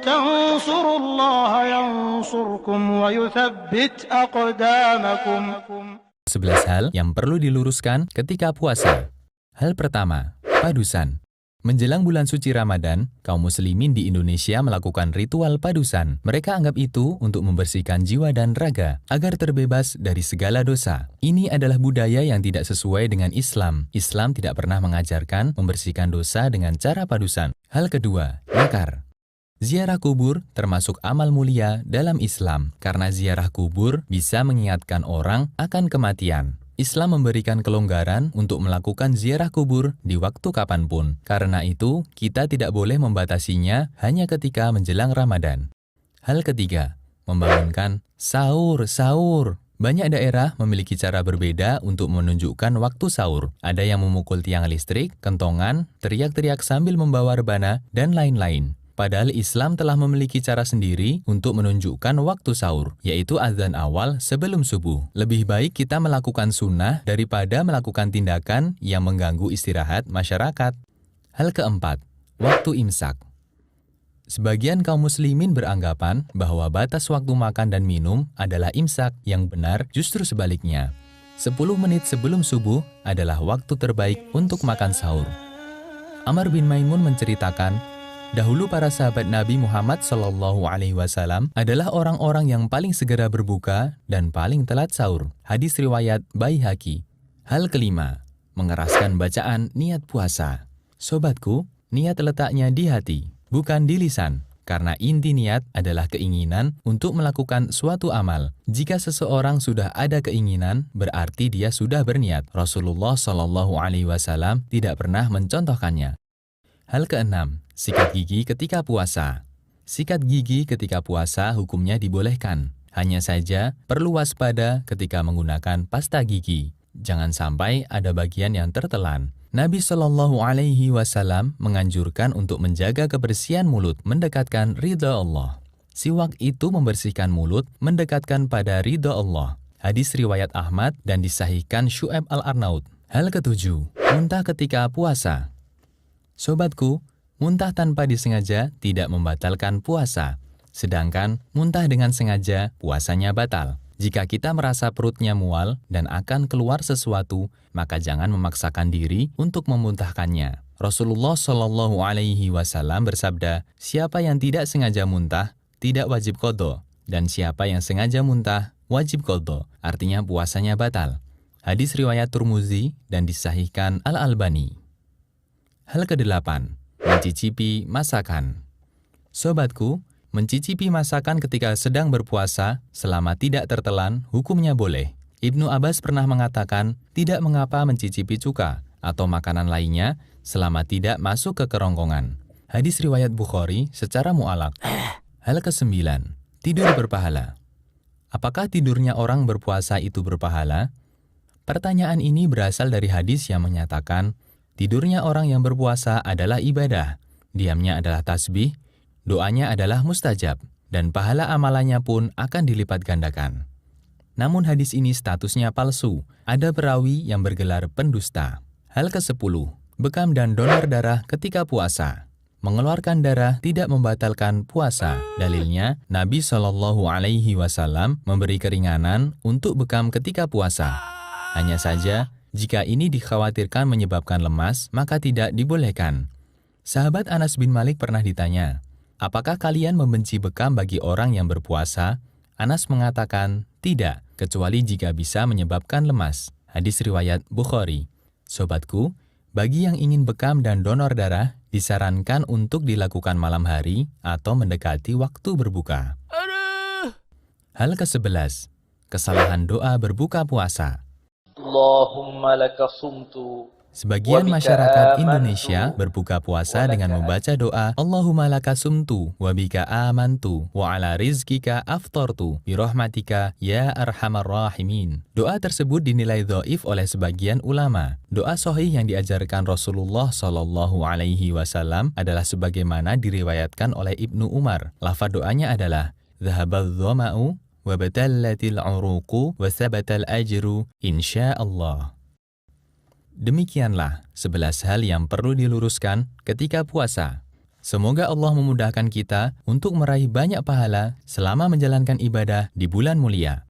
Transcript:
تنصروا الله ينصركم ويثبت أقدامكم. 11 hal yang perlu diluruskan ketika puasa. Hal pertama, padusan. Menjelang bulan suci Ramadan, kaum muslimin di Indonesia melakukan ritual padusan. Mereka anggap itu untuk membersihkan jiwa dan raga, agar terbebas dari segala dosa. Ini adalah budaya yang tidak sesuai dengan Islam. Islam tidak pernah mengajarkan membersihkan dosa dengan cara padusan. Hal kedua, nakar. Ziarah kubur termasuk amal mulia dalam Islam, karena ziarah kubur bisa mengingatkan orang akan kematian. Islam memberikan kelonggaran untuk melakukan ziarah kubur di waktu kapanpun. Karena itu, kita tidak boleh membatasinya hanya ketika menjelang Ramadan. Hal ketiga, membangunkan sahur. Banyak daerah memiliki cara berbeda untuk menunjukkan waktu sahur. Ada yang memukul tiang listrik, kentongan, teriak-teriak sambil membawa rebana, dan lain-lain. Padahal Islam telah memiliki cara sendiri untuk menunjukkan waktu sahur, yaitu azan awal sebelum subuh. Lebih baik kita melakukan sunnah daripada melakukan tindakan yang mengganggu istirahat masyarakat. Hal keempat, waktu imsak. Sebagian kaum muslimin beranggapan bahwa batas waktu makan dan minum adalah imsak, yang benar justru sebaliknya. 10 menit sebelum subuh adalah waktu terbaik untuk makan sahur. Amr bin Maimun menceritakan, dahulu para sahabat Nabi Muhammad SAW adalah orang-orang yang paling segera berbuka dan paling telat sahur. Hadis riwayat Baihaqi. Hal kelima, mengeraskan bacaan niat puasa. Sobatku, niat letaknya di hati, bukan di lisan. Karena inti niat adalah keinginan untuk melakukan suatu amal. Jika seseorang sudah ada keinginan, berarti dia sudah berniat. Rasulullah SAW tidak pernah mencontohkannya. Hal keenam, sikat gigi ketika puasa. Sikat gigi ketika puasa hukumnya dibolehkan. Hanya saja perlu waspada ketika menggunakan pasta gigi. Jangan sampai ada bagian yang tertelan. Nabi SAW menganjurkan untuk menjaga kebersihan mulut, mendekatkan ridha Allah. Siwak itu membersihkan mulut, mendekatkan pada ridha Allah. Hadis riwayat Ahmad dan disahihkan Syu'aib al-Arnaud. Hal ketujuh, muntah ketika puasa. Sobatku, muntah tanpa disengaja tidak membatalkan puasa. Sedangkan muntah dengan sengaja, puasanya batal. Jika kita merasa perutnya mual dan akan keluar sesuatu, maka jangan memaksakan diri untuk memuntahkannya. Rasulullah SAW bersabda, siapa yang tidak sengaja muntah, tidak wajib qadha. Dan siapa yang sengaja muntah, wajib qadha. Artinya puasanya batal. Hadis riwayat Tirmidzi dan disahihkan Al-Albani. Hal kedelapan, mencicipi masakan. Sobatku, mencicipi masakan ketika sedang berpuasa selama tidak tertelan, hukumnya boleh. Ibnu Abbas pernah mengatakan, tidak mengapa mencicipi cuka atau makanan lainnya selama tidak masuk ke kerongkongan. Hadis riwayat Bukhari secara mu'alaq. Hal kesembilan, tidur berpahala. Apakah tidurnya orang berpuasa itu berpahala? Pertanyaan ini berasal dari hadis yang menyatakan, tidurnya orang yang berpuasa adalah ibadah, diamnya adalah tasbih, doanya adalah mustajab, dan pahala amalannya pun akan dilipat gandakan. Namun hadis ini statusnya palsu, ada perawi yang bergelar pendusta. Hal ke-10, bekam dan donor darah ketika puasa. Mengeluarkan darah tidak membatalkan puasa. Dalilnya, Nabi SAW memberi keringanan untuk bekam ketika puasa. Hanya saja, jika ini dikhawatirkan menyebabkan lemas, maka tidak dibolehkan. Sahabat Anas bin Malik pernah ditanya, apakah kalian membenci bekam bagi orang yang berpuasa? Anas mengatakan, tidak, kecuali jika bisa menyebabkan lemas. Hadis riwayat Bukhari. Sobatku, bagi yang ingin bekam dan donor darah, disarankan untuk dilakukan malam hari atau mendekati waktu berbuka. Hal ke-11, kesalahan doa berbuka puasa. Allahumma laka sumtu. Sebagian masyarakat Indonesia berbuka puasa dengan membaca doa Allahumma laka sumtu wa bika amantu wa ala rizkika aftartu birahmatika ya arhamar rahimin. Doa tersebut dinilai dhaif oleh sebagian ulama. Doa sahih yang diajarkan Rasulullah SAW adalah sebagaimana diriwayatkan oleh Ibnu Umar. Lafaz doanya adalah dhahabadz dhama'u wa batallatil uruqu wa sabatal ajru insyaallah. Demikianlah 11 hal yang perlu diluruskan ketika puasa. Semoga Allah memudahkan kita untuk meraih banyak pahala selama menjalankan ibadah di bulan mulia.